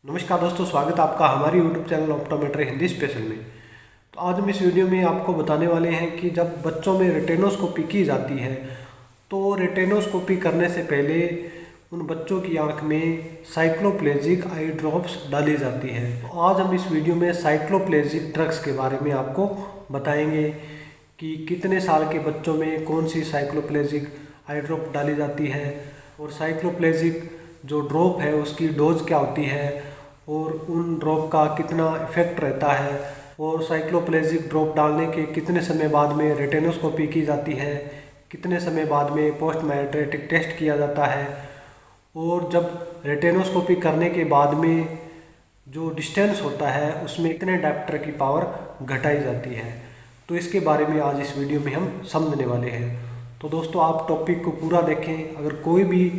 नमस्कार दोस्तों, स्वागत है आपका हमारे YouTube channel optometry Hindi special में। तो आज हम इस वीडियो में आपको बताने वाले हैं कि जब बच्चों में रेटिनोस्कोपी की जाती है तो रेटिनोस्कोपी करने से पहले उन बच्चों की आंख में साइक्लोप्लेजिक आई ड्रॉप्स डाली जाती है। तो आज हम इस वीडियो में साइक्लोप्लेजिक ड्रग्स के बारे में आपको बताएंगे कि कितने साल के बच्चों में कौन सी साइक्लोप्लेजिक आई ड्रॉप डाली जाती है और साइक्लोप्लेजिक जो ड्रॉप है उसकी डोज क्या होती है और उन ड्रॉप का कितना इफेक्ट रहता है और साइक्लोप्लेजिक ड्रॉप डालने के कितने समय बाद में रेटिनोस्कोपी की जाती है, कितने समय बाद में पोस्ट मैट्रेटिक टेस्ट किया जाता है और जब रेटिनोस्कोपी करने के बाद में जो डिस्टेंस होता है उसमें कितने डायप्टर की पावर घटाई जाती है। तो इसके बारे में आज इस वीडियो में हम समझने वाले हैं। तो दोस्तों, आप टॉपिक को पूरा देखें। अगर कोई भी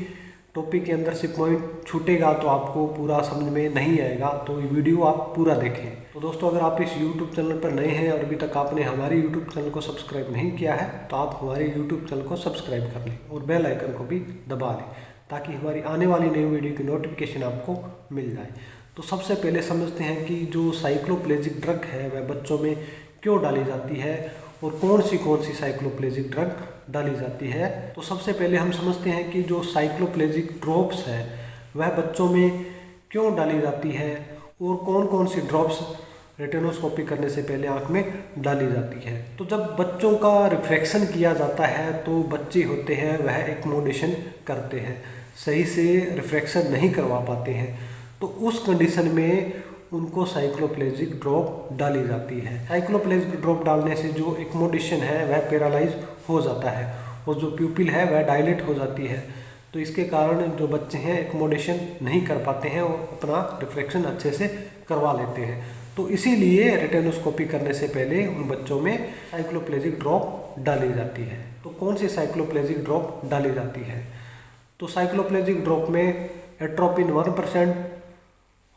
टॉपिक के अंदर से पॉइंट छूटेगा तो आपको पूरा समझ में नहीं आएगा, तो ये वीडियो आप पूरा देखें। तो दोस्तों, अगर आप इस यूट्यूब चैनल पर नए हैं और अभी तक आपने हमारे यूट्यूब चैनल को सब्सक्राइब नहीं किया है तो आप हमारे यूट्यूब चैनल को सब्सक्राइब कर लें और बेल आइकन को भी दबा लें ताकि हमारी आने वाली नई वीडियो की नोटिफिकेशन आपको मिल जाए। तो सबसे पहले समझते हैं कि जो साइक्लोप्लेजिक ड्रग है वह बच्चों में क्यों डाली जाती है और कौन सी साइक्लोप्लेजिक ड्रग डाली जाती है। तो सबसे पहले हम समझते हैं कि जो साइक्लोप्लेजिक ड्रॉप्स है वह बच्चों में क्यों डाली जाती है और कौन सी ड्रॉप्स रेटिनोस्कोपी करने से पहले आंख में डाली जाती है। तो जब बच्चों का रिफ्रैक्शन किया जाता है तो बच्चे होते हैं वह एक्मोडेशन करते हैं, सही से रिफ्रैक्शन नहीं करवा पाते हैं। तो उस कंडीशन में उनको साइक्लोप्लेजिक ड्रॉप डाली जाती है। साइक्लोप्लेजिक ड्रॉप डालने से जो एक्मोडेशन है वह पैरालाइज हो जाता है और जो प्यूपिल है वह डायलेट हो जाती है। तो इसके कारण जो बच्चे हैं एक्मोडेशन नहीं कर पाते हैं और अपना रिफ्रैक्शन अच्छे से करवा लेते हैं। तो इसीलिए रेटिनोस्कोपी करने से पहले उन बच्चों में साइक्लोप्लेजिक ड्रॉप डाली जाती है। तो कौन सी साइक्लोप्लेजिक ड्रॉप डाली जाती है? तो साइक्लोप्लेजिक ड्रॉप में एट्रोपिन 1%,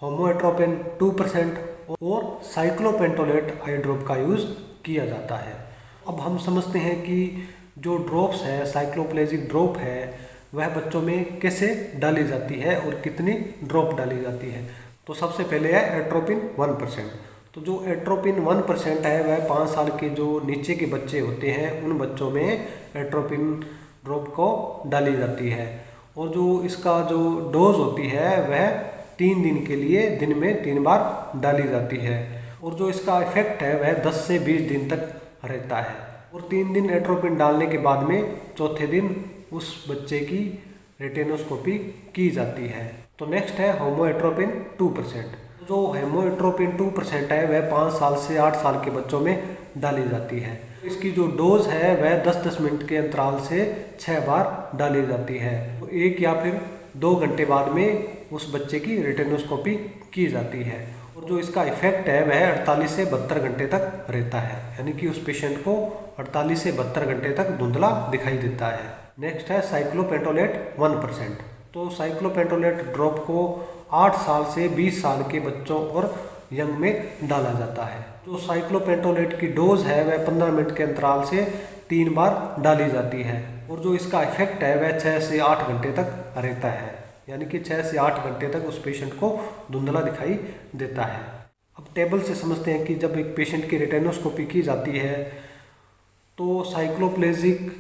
होमोएट्रोपिन 2% और साइक्लोपेंटोलेट आई ड्रॉप का यूज़ किया जाता है। अब हम समझते हैं कि जो ड्रॉप्स है, साइक्लोप्लेजिक ड्रॉप है, वह बच्चों में कैसे डाली जाती है और कितनी ड्रॉप डाली जाती है। तो सबसे पहले है एट्रोपिन 1%। तो जो एट्रोपिन 1% है वह 5 साल के जो नीचे के बच्चे होते हैं उन बच्चों में एट्रोपिन ड्रॉप को डाली जाती है और जो इसका जो डोज होती है वह 3 दिन के लिए दिन में 3 बार डाली जाती है और जो इसका इफेक्ट है वह 10 से 20 दिन तक रहता है और 3 दिन एट्रोपिन डालने के बाद में चौथे दिन उस बच्चे की रेटिनोस्कोपी की जाती है। तो नेक्स्ट है होमोएट्रोपिन 2%। जो होमोएट्रोपिन 2% है वह 5 साल से 8 साल के बच्चों में डाली जाती है। इसकी जो डोज है वह 10-10 मिनट के अंतराल से 6 बार डाली जाती है। तो 1 या फिर 2 घंटे बाद में उस बच्चे की रेटिनोस्कोपी की जाती है और जो इसका इफेक्ट है वह 48 से 72 घंटे तक रहता है, यानी कि उस पेशेंट को 48 से 72 घंटे तक धुंधला दिखाई देता है। नेक्स्ट है साइक्लोपेंटोलेट 1%। तो साइक्लोपेंटोलेट ड्रॉप को 8 साल से 20 साल के बच्चों और यंग में डाला जाता है। जो साइक्लोपेंटोलेट की डोज है वह 15 मिनट के अंतराल से 3 बार डाली जाती है और जो इसका इफेक्ट है वह 6 से 8 घंटे तक रहता है, यानी कि 6 से 8 घंटे तक उस पेशेंट को धुंधला दिखाई देता है। अब टेबल से समझते हैं कि जब एक पेशेंट की रेटिनोस्कोपी की जाती है तो साइक्लोप्लेजिक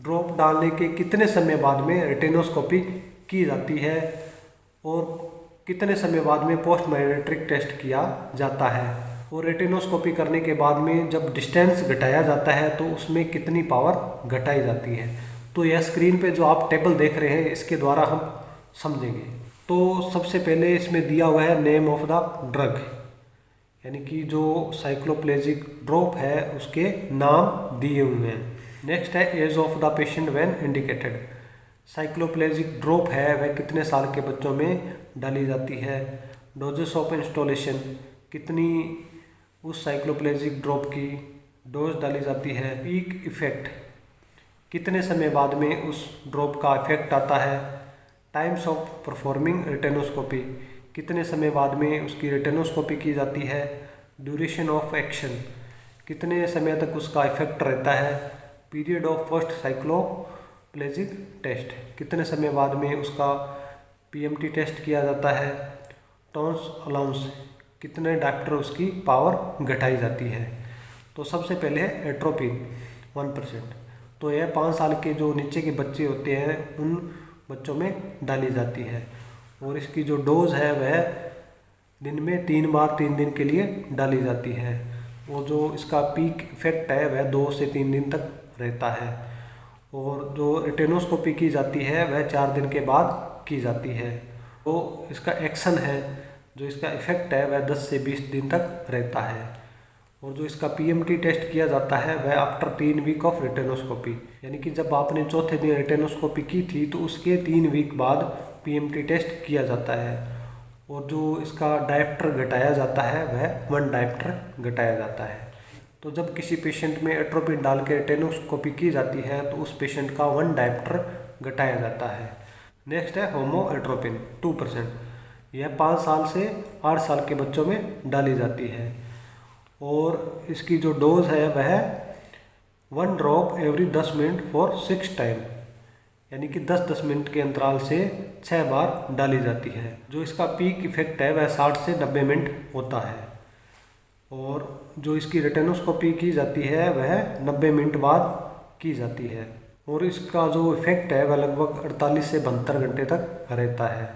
ड्रॉप डालने के कितने समय बाद में रेटिनोस्कोपी की जाती है और कितने समय बाद में पोस्ट मैट्रेटिक टेस्ट किया जाता है और रेटिनोस्कोपी करने के बाद में जब डिस्टेंस घटाया जाता है तो उसमें कितनी पावर घटाई जाती है। तो यह स्क्रीन पे जो आप टेबल देख रहे हैं इसके द्वारा हम समझेंगे। तो सबसे पहले इसमें दिया हुआ है नेम ऑफ द ड्रग, यानी कि जो साइक्लोप्लेजिक ड्रॉप है उसके नाम दिए हुए हैं। नेक्स्ट है age of the patient when indicated. Cycloplegic drop है वह कितने साल के बच्चों में डाली जाती है। डोजेस ऑफ इंस्टॉलेशन, कितनी उस साइक्लोप्लेजिक ड्रॉप की डोज डाली जाती है। पीक इफेक्ट, कितने समय बाद में उस ड्रॉप का इफेक्ट आता है। टाइम्स ऑफ परफॉर्मिंग रेटिनोस्कोपी, कितने समय बाद में उसकी रेटिनोस्कोपी की जाती है। ड्यूरेशन ऑफ एक्शन, कितने समय तक उसका इफेक्ट रहता है। Period of first cycloplegic test, कितने समय बाद में उसका पीएमटी टेस्ट किया जाता है। टोन्स अलाउंस, कितने डायप्टर उसकी पावर घटाई जाती है। तो सबसे पहले है एट्रोपिन 1%। तो यह 5 साल के जो नीचे के बच्चे होते हैं उन बच्चों में डाली जाती है, और इसकी जो डोज है वह दिन में 3 बार 3 दिन के लिए डाली जाती है, और जो इसका पीक इफेक्ट है वह 2 से 3 दिन तक रहता है। और जो रेटिनोस्कोपी की जाती है वह 4 दिन के बाद की जाती है। तो इसका एक्शन है, जो इसका इफेक्ट है वह 10 से 20 दिन तक रहता है। और जो इसका पीएमटी टेस्ट किया जाता है वह आफ्टर 3 वीक ऑफ रेटिनोस्कोपी, यानी कि जब आपने चौथे दिन रेटिनोस्कोपी की थी तो उसके 3 वीक बाद पीएमटी टेस्ट किया जाता है। और जो इसका डायप्टर घटाया जाता है वह 1 डायप्टर घटाया जाता है। तो जब किसी पेशेंट में एट्रोपिन डाल के रेटिनोस्कोपी की जाती है तो उस पेशेंट का 1 डायप्टर घटाया जाता है। नेक्स्ट है होमोएट्रोपिन 2%। यह 5 साल से 8 साल के बच्चों में डाली जाती है, और इसकी जो डोज है वह 1 drop every 10 minute for 6 time, यानी कि 10-10 मिनट के अंतराल से 6 बार डाली जाती है। जो इसका पीक इफेक्ट है वह 60 से 90 मिनट होता है। और जो इसकी रेटिनोस्कोपी की जाती है वह 90 मिनट बाद की जाती है, और इसका जो इफेक्ट है वह लगभग 48 से 72 घंटे तक रहता है।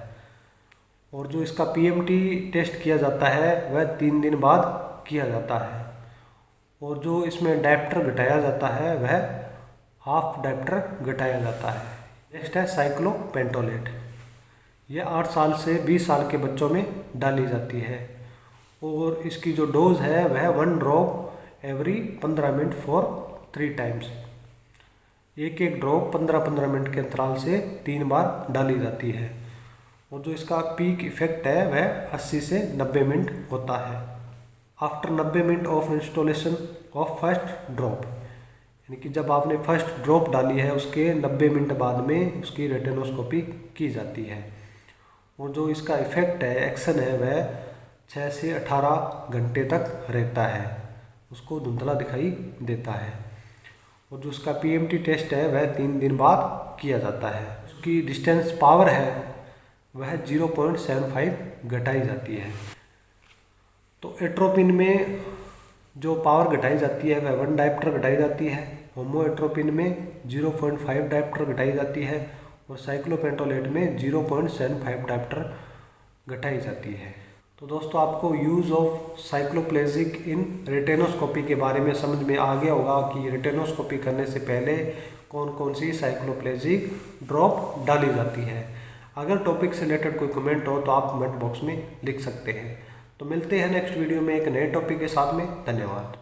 और जो इसका पीएमटी टेस्ट किया जाता है वह 3 दिन बाद किया जाता है। और जो इसमें डायप्टर घटाया जाता है वह हाफ डायप्टर घटाया जाता है। नेक्स्ट है साइक्लोपेंटोलेट। यह 8 साल से 20 साल के बच्चों में डाली जाती है, और इसकी जो डोज है वह 1 drop every 15 minute for 3 times. एक ड्रॉप 15-15 मिनट के अंतराल से 3 बार डाली जाती है। और जो इसका पीक इफेक्ट है वह 80 से 90 मिनट होता है। After 90 minute of installation of first drop, यानी कि जब आपने फर्स्ट ड्रॉप डाली है उसके 90 मिनट बाद में उसकी रेटिनोस्कोपी की जाती है। और जो इसका इफेक्ट है, एक्शन है, वह 6 से 18 घंटे तक रहता है, उसको धुंधला दिखाई देता है। और जो उसका पीएमटी टेस्ट है वह 3 दिन बाद किया जाता है। उसकी डिस्टेंस पावर है वह 0.75 घटाई जाती है। तो एट्रोपिन में जो पावर घटाई जाती है वह 1 डायप्टर घटाई जाती है, होमोएट्रोपिन में 0.5 डायप्टर घटाई जाती है, और साइक्लोपेंटोलेट में 0.75 डायप्टर घटाई जाती है। तो दोस्तों आपको use of cycloplegic in retinoscopy के बारे में समझ में आ गया होगा कि रेटिनोस्कोपी करने से पहले कौन कौन सी साइक्लोप्लेजिक ड्रॉप डाली जाती है। अगर टॉपिक से रिलेटेड कोई कमेंट हो तो आप कमेंट बॉक्स में लिख सकते हैं। तो मिलते हैं नेक्स्ट वीडियो में एक नए टॉपिक के साथ में। धन्यवाद।